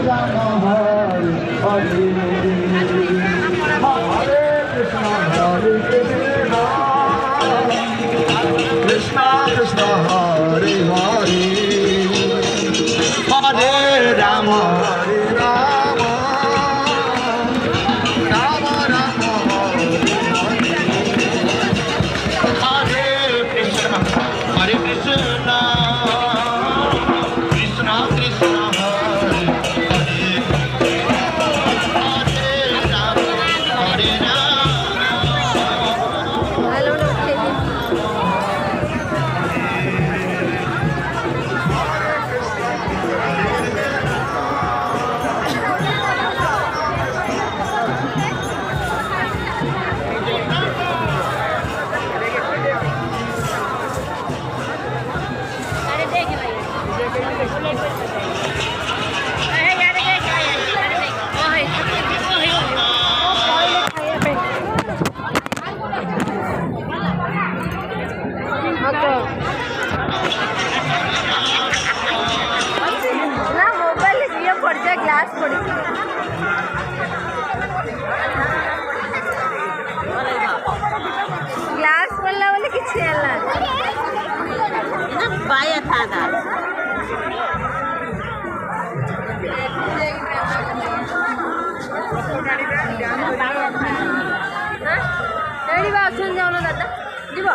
Rama Hare Hare Hare Krishna Krishna Krishna Hare Hare Hare Rama Hare Rama Rama Rama Hare Krishna Krishna Krishna Hare Hare Hare Rama Hare ना mobile ये पड़ जाए glass पड़ी glass पड़ला बोले किसी हेला ना बाया था ना डैडी बा सुन जाओ ना दादा जीवा